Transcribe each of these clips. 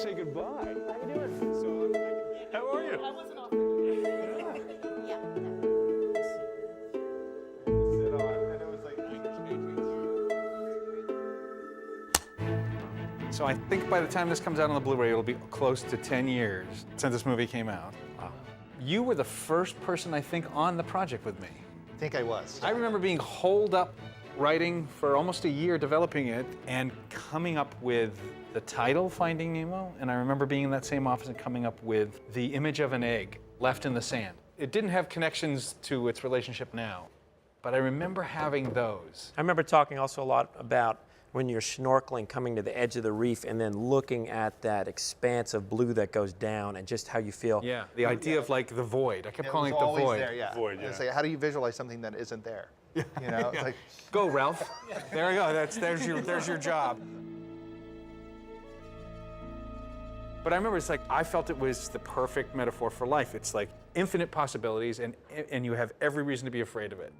say goodbye. How you doing? How are you? I wasn't off. So I think by the time this comes out on the Blu-ray, it'll be close to 10 years since this movie came out. Wow. You were the first person, I think, on the project with me. I think I was. I remember being holed up writing for almost a year, developing it, and coming up with the title, Finding Nemo, and I remember being in that same office and coming up with the image of an egg left in the sand. It didn't have connections to its relationship now, but I remember having those. I remember talking also a lot about when you're snorkeling, coming to the edge of the reef and then looking at that expanse of blue that goes down and just how you feel. Yeah, the idea of like the void. I kept calling it the always void. There, yeah. Void, yeah. It's like, how do you visualize something that isn't there? You know, it's like, Go, Ralph. There we go. There's your job. But I remember it's like I felt it was the perfect metaphor for life. It's like infinite possibilities, and you have every reason to be afraid of it.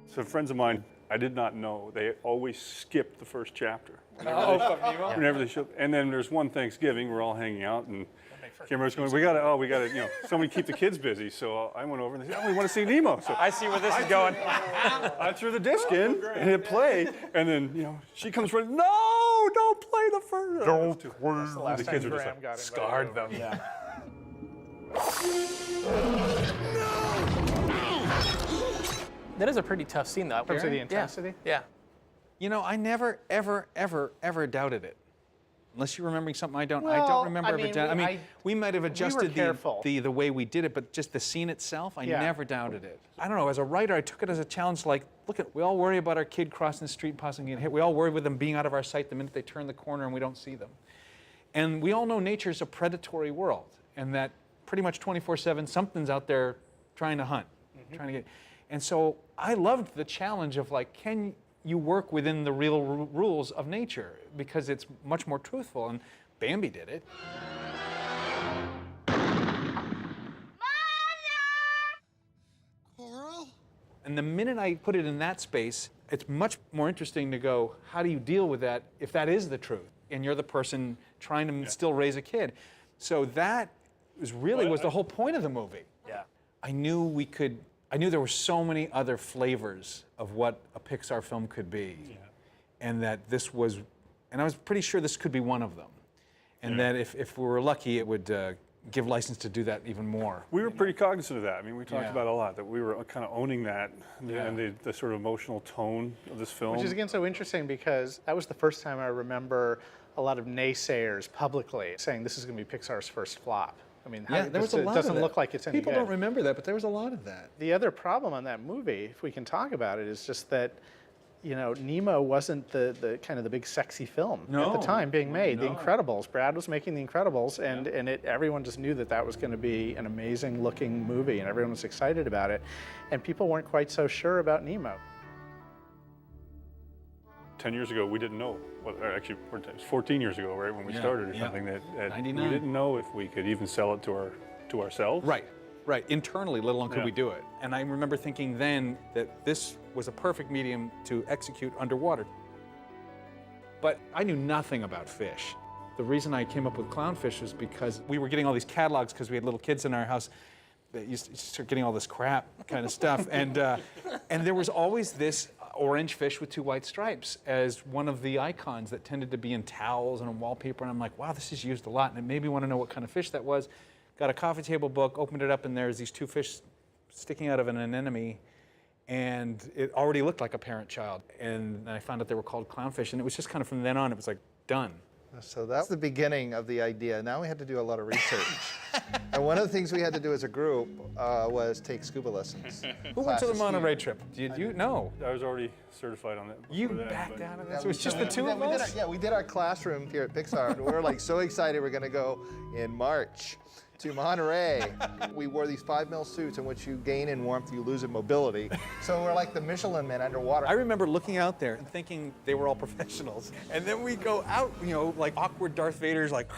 So friends of mine, I did not know, they always skip the first chapter. Whenever they show, and then there's one Thanksgiving, we're all hanging out, and Cameron's going, we gotta, you know, somebody keep the kids busy. So I went over and they said, oh, we want to see Nemo. So I see where this is going. I threw the disc in and hit play, and then, you know, she comes running, no, don't play the first. Don't play. The kids are just like, Scarred them. Yeah. That is a pretty tough scene, though. In terms of the intensity? Yeah. You know, I never, ever, ever, ever doubted it. Unless you're remembering something I don't. I Well, don't remember I ever mean, doubting. I mean, we might have adjusted careful. the way we did it, but just the scene itself, I Yeah. never doubted it. I don't know. As a writer, I took it as a challenge. Like, look at, we all worry about our kid crossing the street, possibly getting hit. We all worry with them being out of our sight the minute they turn the corner and we don't see them. And we all know nature's a predatory world, and that pretty much 24/7 something's out there trying to hunt, trying to get. And so I loved the challenge of like, can you work within the real rules of nature, because it's much more truthful, and Bambi did it. Coral? And the minute I put it in that space, it's much more interesting to go, how do you deal with that if that is the truth, and you're the person trying to still raise a kid? So that was really was the whole point of the movie. Yeah. I knew there were so many other flavors of what a Pixar film could be, and that this was, and I was pretty sure this could be one of them, and that if we were lucky, it would give license to do that even more. We were pretty cognizant of that. I mean, we talked about it a lot, that we were kind of owning that, and the sort of emotional tone of this film. Which is, again, so interesting, because that was the first time I remember a lot of naysayers publicly saying this is going to be Pixar's first flop. I mean, There was a lot it doesn't of that. look like it's any People good. don't remember that, but there was a lot of that. The other problem on that movie, if we can talk about it, is just that, you know, Nemo wasn't the kind of the big sexy film at the time being made. The Incredibles, Brad was making The Incredibles, and everyone just knew that that was going to be an amazing looking movie, and everyone was excited about it, and people weren't quite so sure about Nemo. 10 years ago, we didn't know. Well, actually, it was 14 years ago, right, when we started or something, that we 99. didn't know if we could even sell it to ourselves. Right, internally, let alone could we do it. And I remember thinking then that this was a perfect medium to execute underwater. But I knew nothing about fish. The reason I came up with clownfish was because we were getting all these catalogs because we had little kids in our house that used to start getting all this crap kind of stuff. And there was always this orange fish with 2 white stripes as one of the icons that tended to be in towels and on wallpaper. And I'm like, wow, this is used a lot, and it made me want to know what kind of fish that was. Got a coffee table book, opened it up, and there's these 2 fish sticking out of an anemone, and it already looked like a parent-child. And I found out they were called clownfish, and it was just kind of from then on, it was like, done. so that's the beginning of the idea. Now we had to do a lot of research. And one of the things we had to do as a group was take scuba lessons. Who went to the Classes Monterey here. trip? Did you? No. I was already certified on that. You before that, backed but- out of that? So it's just the 2 of us? We did our classroom here at Pixar, and we were like so excited we're going to go in March to Monterey. We wore these 5mm suits in which you gain in warmth, you lose in mobility. So we're like the Michelin men underwater. I remember looking out there and thinking they were all professionals. And then we go out, like awkward Darth Vader's like,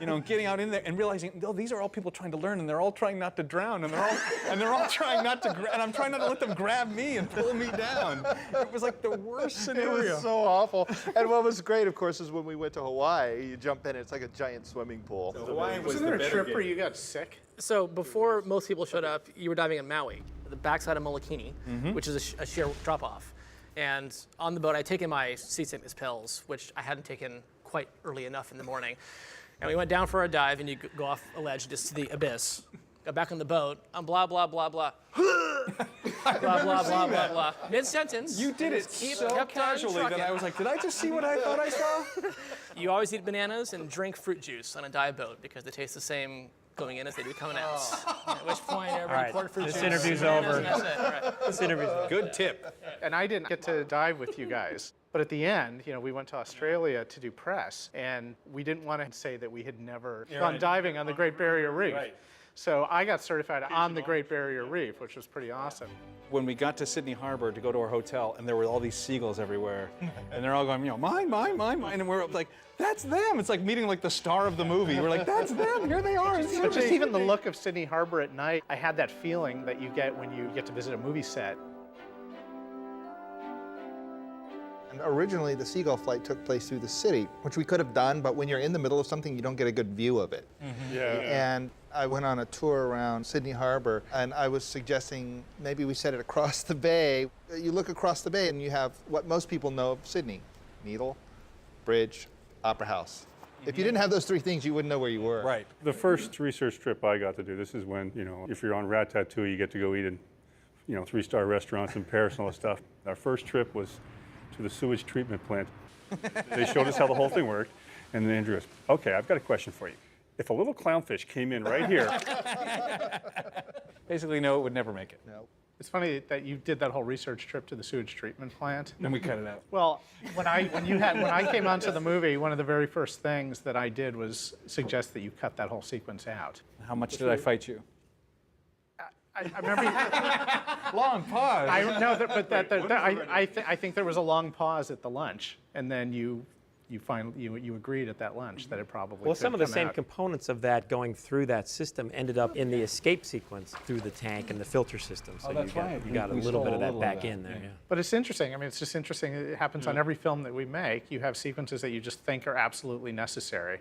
getting out in there and realizing, oh, these are all people trying to learn and they're all trying not to drown and they're all trying not to, and I'm trying not to let them grab me and pull me down. It was like the worst scenario. It was so awful. And what was great, of course, is when we went to Hawaii, you jump in, it's like a giant swimming pool. So Hawaii was Wasn't the there a better trip where you got sick? So before most people showed up, you were diving in Maui, the backside of Molokini, which is a sheer drop-off. And on the boat, I'd taken my seasickness pills, which I hadn't taken quite early enough in the morning. And we went down for a dive, and you go off a ledge just to the abyss. Got back on the boat, I'm blah, blah, blah, blah. blah, blah, blah, blah, blah. Mid-sentence. You did it so casually that I was like, did I just see what I thought I saw? You always eat bananas and drink fruit juice on a dive boat because they taste the same going in as they do coming out. At which point, everybody poured fruit juice. This interview's over. That's it. All right. This interview's over. Good tip. And I didn't get to dive with you guys. But at the end, we went to Australia to do press, and we didn't want to say that we had never gone diving on the Great Barrier Reef. Right. So I got certified on the Great Barrier Reef, which was pretty awesome. When we got to Sydney Harbor to go to our hotel, and there were all these seagulls everywhere, and they're all going, mine, mine, mine, mine, and we're like, that's them. It's like meeting like the star of the movie. We're like, that's them. Here they are. But just even the look of Sydney Harbor at night, I had that feeling that you get when you get to visit a movie set. And originally, the seagull flight took place through the city, which we could have done, but when you're in the middle of something, you don't get a good view of it. And I went on a tour around Sydney Harbor, and I was suggesting maybe we set it across the bay. You look across the bay, and you have what most people know of Sydney: Needle, Bridge, Opera House. If you didn't have those three things, you wouldn't know where you were. Right. The first research trip I got to do, this is when, if you're on Ratatouille, you get to go eat in, 3-star restaurants in Paris and all that stuff. Our first trip was to the sewage treatment plant. They showed us how the whole thing worked, and then Andrew goes, okay, I've got a question for you. If a little clownfish came in right here. Basically, no, it would never make it. No. It's funny that you did that whole research trip to the sewage treatment plant. Then we cut it out. Well, when I came onto the movie, one of the very first things that I did was suggest that you cut that whole sequence out. How much did I fight you? I remember. Long pause. I think there was a long pause at the lunch, and then you agreed at that lunch that it probably Well, could some of the come same out. components of that going through that system ended up in the escape sequence through the tank and the filter system. So that's right. you got a We little bit stole of a that little back of that, in there. yeah. Yeah. But it's interesting. I mean, it's just interesting. It happens on every film that we make. You have sequences that you just think are absolutely necessary.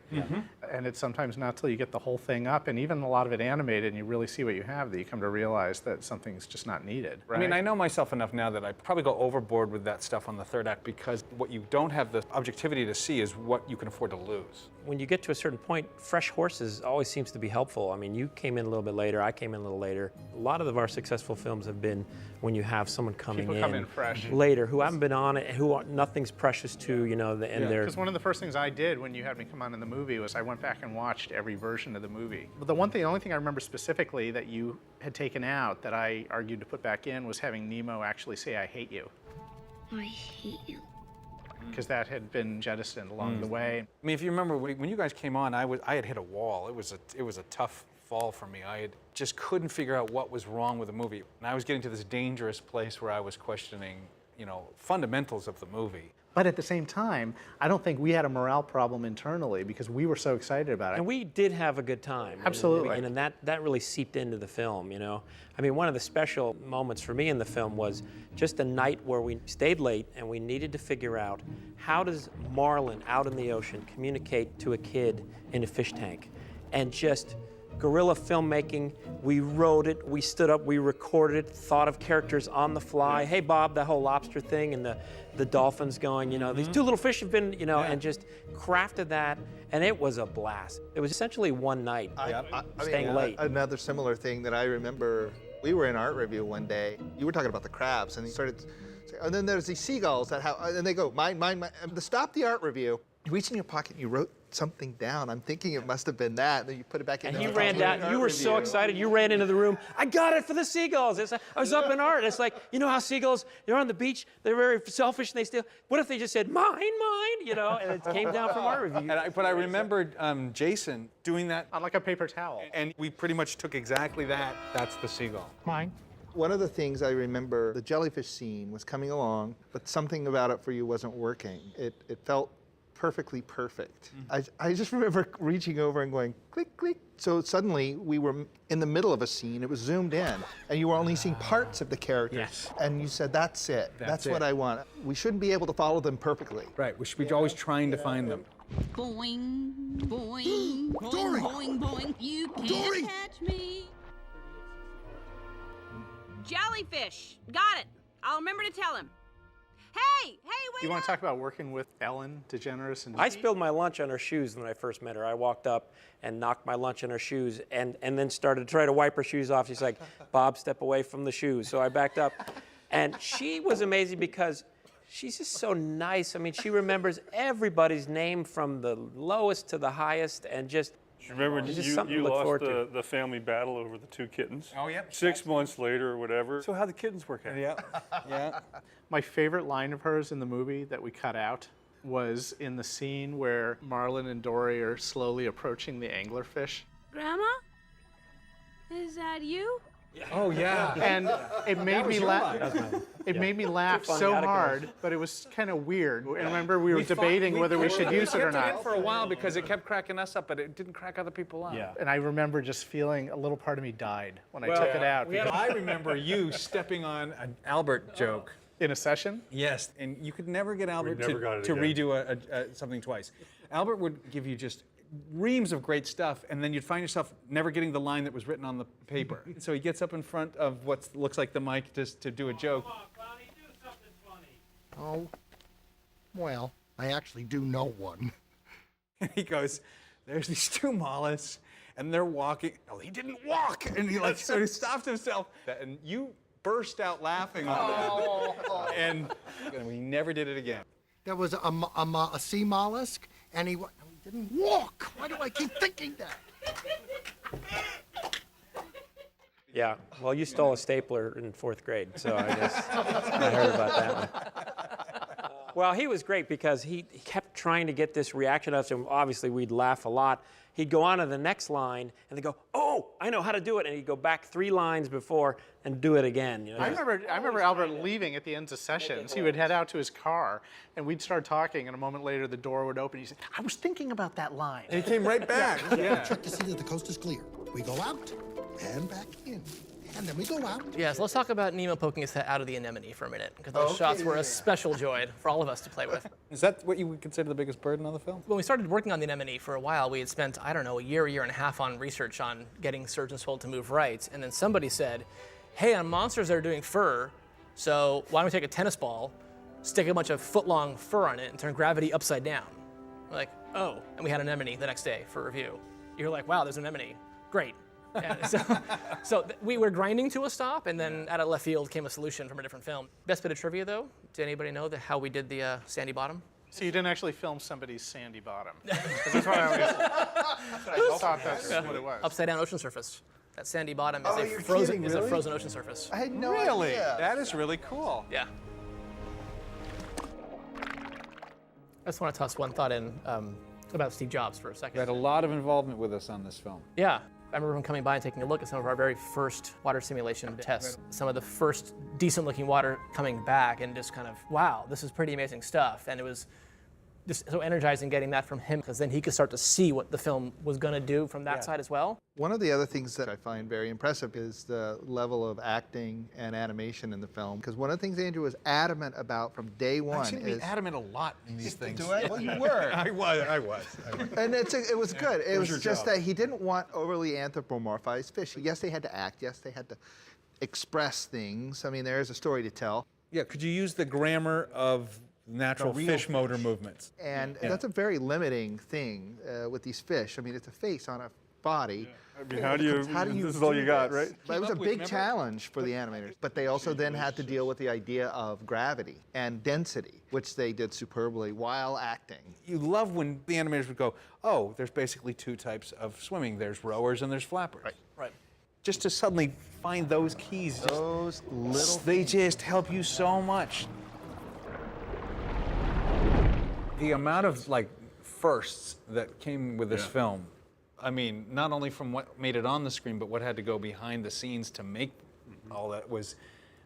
And it's sometimes not till you get the whole thing up, and even a lot of it animated, and you really see what you have, that you come to realize that something's just not needed. Right? I mean, I know myself enough now that I probably go overboard with that stuff on the third act because what you don't have the objectivity to see is what you can afford to lose. When you get to a certain point, fresh horses always seems to be helpful. I mean, you came in a little bit later, I came in a little later. A lot of our successful films have been when you have someone coming People come in fresh. later who haven't been on it, nothing's precious to, and they're... Because one of the first things I did when you had me come on in the movie was I went back and watched every version of the movie. But the only thing I remember specifically that you had taken out that I argued to put back in was having Nemo actually say, "I hate you." I hate you. Because that had been jettisoned along the way. I mean, if you remember when you guys came on, I had hit a wall. It was a tough fall for me. I just couldn't figure out what was wrong with the movie, and I was getting to this dangerous place where I was questioning, fundamentals of the movie. But at the same time, I don't think we had a morale problem internally because we were so excited about it. And we did have a good time. Absolutely. And that really seeped into the film, I mean, one of the special moments for me in the film was just a night where we stayed late and we needed to figure out how does marlin out in the ocean communicate to a kid in a fish tank? And just guerrilla filmmaking, we wrote it, we stood up, we recorded it, thought of characters on the fly. Hey, Bob, that whole lobster thing and the dolphins going, these two little fish have been, and just crafted that, and it was a blast. It was essentially one night, staying late. Another similar thing that I remember, we were in art review one day. You were talking about the crabs, and you started saying, and then there's these seagulls that have, and they go, mine, mine, mine. And to stop the art review, You reached in your pocket and you wrote something down. I'm thinking it must have been that. And then you put it back in. And you ran down. You were so excited. You ran into the room. I got it for the seagulls. I was up in art. It's like, you know how seagulls, they're on the beach. They're very selfish and they steal. What if they just said, mine, mine, you know, and it came down from art review. But I remembered Jason doing that. On like a paper towel. And we pretty much took exactly that. That's the seagull. Mine. One of the things I remember, the jellyfish scene was coming along, but something about it for you wasn't working. It felt perfectly perfect. I just remember reaching over and going, click, click. So suddenly we were in the middle of a scene, it was zoomed in, and you were only seeing parts of the characters. Yes. And you said, that's it. That's what I want. We shouldn't be able to follow them perfectly. Right, we should be always trying to find them. Boing, boing, boing, Dory! boing, boing. You can't Dory! catch me. Jellyfish. Got it. I'll remember to tell him. Hey, wait You want up. to talk about working with Ellen DeGeneres? And I spilled my lunch on her shoes when I first met her. I walked up and knocked my lunch on her shoes and then started to try to wipe her shoes off. She's like, Bob, step away from the shoes. So I backed up. And she was amazing because she's just so nice. I mean, she remembers everybody's name from the lowest to the highest and just... Remember, It's just something you to look lost forward the family battle over the 2 kittens? Oh, yep. 6 months later or whatever. So how'd the kittens work out? Yeah, yeah. My favorite line of hers in the movie that we cut out was in the scene where Marlin and Dory are slowly approaching the anglerfish. Grandma? Is that you? Oh, yeah. And it made me laugh. It made me laugh funny so anecdote. hard, but it was kind of weird. And remember, we were debating whether we should use it or kept it in not. for a while because it kept cracking us up, but it didn't crack other people up. Yeah. And I remember just feeling a little part of me died when I took it out. because- I remember you stepping on an Albert joke. in a session? Yes, and you could never get Albert never got it to again. redo something twice. Albert would give you just reams of great stuff, and then you'd find yourself never getting the line that was written on the paper. So he gets up in front of what looks like the mic just to do a joke. Oh, well, I actually do know one. And he goes, there's these 2 mollusks, and they're walking. Oh, he didn't walk! And he like sort of stopped himself. And you burst out laughing on that. And we never did it again. There was a sea mollusk, and he didn't walk. Why do I keep thinking that? Yeah, well, you stole a stapler in 4th grade, so I heard about that one. Well, he was great because he kept trying to get this reaction out of us, and obviously we'd laugh a lot. He'd go on to the next line, and they'd go, oh, I know how to do it, and he'd go back 3 lines before and do it again. You know? I remember Albert leaving at the ends of sessions. He would head out to his car, and we'd start talking, and a moment later the door would open. He said, I was thinking about that line. And he came right back. Yeah. Check to see that the coast is clear. We go out and back in, and then we go out. Yeah, so let's talk about Nemo poking his head out of the anemone for a minute, because those shots were a special joy for all of us to play with. Is that what you would consider the biggest burden on the film? When we started working on the anemone for a while, we had spent, I don't know, a year and a half on research on getting surgeons told to move right, and then somebody said, hey, on monsters that are doing fur, so why don't we take a tennis ball, stick a bunch of foot-long fur on it, and turn gravity upside down? We're like, oh, and we had an anemone the next day for review. You're like, wow, there's an anemone, great. And so we were grinding to a stop, and then out of left field came a solution from a different film. Best bit of trivia, though, did anybody know how we did the sandy bottom? So you didn't actually film somebody's sandy bottom. 'Cause that's what I thought that's what it was. Upside down ocean surface. That sandy bottom is, Oh, a, you're frozen, kidding, is a really? frozen ocean surface. I had no Really? idea. That is really cool. Yeah. I just want to toss one thought in about Steve Jobs for a You second. had a lot of involvement with us on this film. Yeah. I remember him coming by and taking a look at some of our very first water simulation tests. Some of the first decent looking water coming back and just kind of, wow, this is pretty amazing stuff. And it was just so energizing getting that from him, because then he could start to see what the film was going to do from that side as well. One of the other things that I find very impressive is the level of acting and animation in the film. Because one of the things Andrew was adamant about from day one I seem to be is... adamant a lot in these things. Do I? Well, you were. I was. And it was good. It was just that he didn't want overly anthropomorphized fish. Yes, they had to act. Yes, they had to express things. I mean, there is a story to tell. Yeah, could you use the grammar of natural fish motor movements? And that's a very limiting thing with these fish. I mean, it's a face on a body. I mean, how do you this is all you got, right? But it was a big challenge for the animators. But they also then had to deal with the idea of gravity and density, which they did superbly while acting. You love when the animators would go, oh, there's basically two types of swimming. There's rowers and there's flappers. Right. Just to suddenly find those keys. Those little They just help you so much. The amount of like firsts that came with this film, I mean, not only from what made it on the screen, but what had to go behind the scenes to make all that was,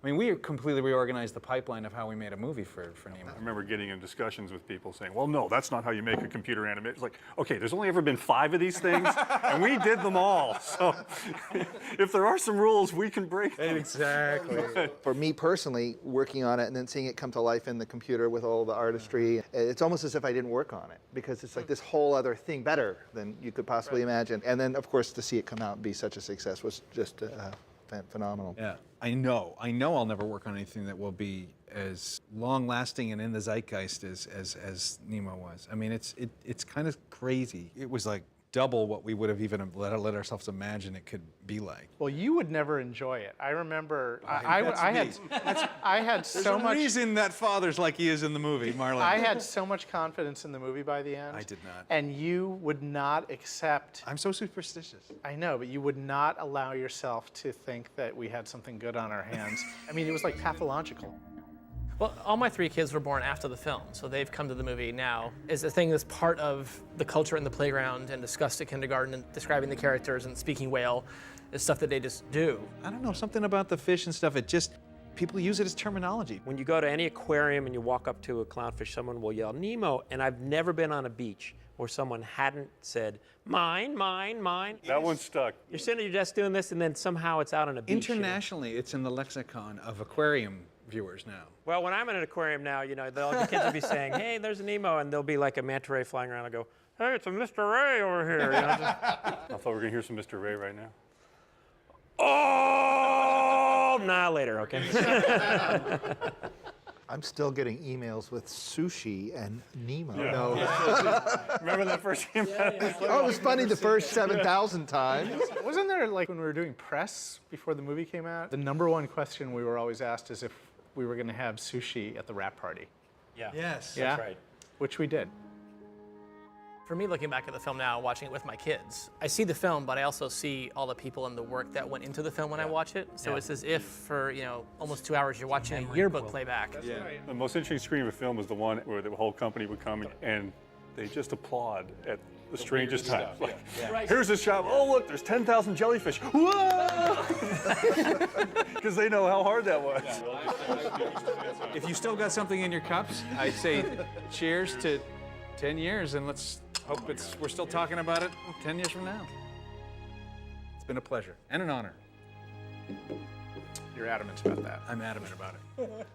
I mean, we completely reorganized the pipeline of how we made a movie for Nemo. I remember getting in discussions with people saying, well, no, that's not how you make a computer animated. It's like, okay, there's only ever been 5 of these things, and we did them all. So if there are some rules, we can break them. Exactly. For me personally, working on it and then seeing it come to life in the computer with all the artistry, it's almost as if I didn't work on it, because it's like this whole other thing, better than you could possibly imagine. And then, of course, to see it come out and be such a success was just phenomenal. Yeah, I know I'll never work on anything that will be as long-lasting and in the zeitgeist as Nemo was. I mean, it's kind of crazy. It was like double what we would have even let ourselves imagine it could be like. Well, you would never enjoy it. I remember I had so much. There's a reason that father's like he is in the movie, Marlon. I had so much confidence in the movie by the end. I did not. And you would not accept. I'm so superstitious. I know, but you would not allow yourself to think that we had something good on our hands. I mean, it was like pathological. Well, all my 3 kids were born after the film, so they've come to the movie now. It's a thing that's part of the culture in the playground and discussed at kindergarten, and describing the characters and speaking whale is stuff that they just do. I don't know, something about the fish and stuff, people use it as terminology. When you go to any aquarium and you walk up to a clownfish, someone will yell, Nemo, and I've never been on a beach where someone hadn't said, mine, mine, mine. That one stuck. You're sitting at your desk doing this, and then somehow it's out on a beach. Internationally, it's in the lexicon of aquarium viewers now. Well, when I'm in an aquarium now, the kids will be saying, hey, there's a Nemo, and there'll be like a manta ray flying around. I go, hey, it's a Mr. Ray over here. I thought we were going to hear some Mr. Ray right now. Oh, nah, later, okay. I'm still getting emails with sushi and Nemo. Yeah. No. Remember that first game? Oh, it was funny the first 7,000 times. Wasn't there, like, when we were doing press before the movie came out, the #1 question we were always asked is if we were going to have sushi at the wrap party. Yeah. Yes. Yeah? That's right. Which we did. For me, looking back at the film now, watching it with my kids, I see the film, but I also see all the people and the work that went into the film when I watch it. So it's as if for, almost 2 hours you're watching a yearbook playback. Yeah. The most interesting screen of a film is the one where the whole company would come and they just applaud at the strangest times. Like, here's this shot. Oh, look, there's 10,000 jellyfish. Whoa! Because they know how hard that was. If you still got something in your cups, I'd say cheers to 10 years, and let's hope we're still talking about it 10 years from now. It's been a pleasure and an honor. You're adamant about that. I'm adamant about it.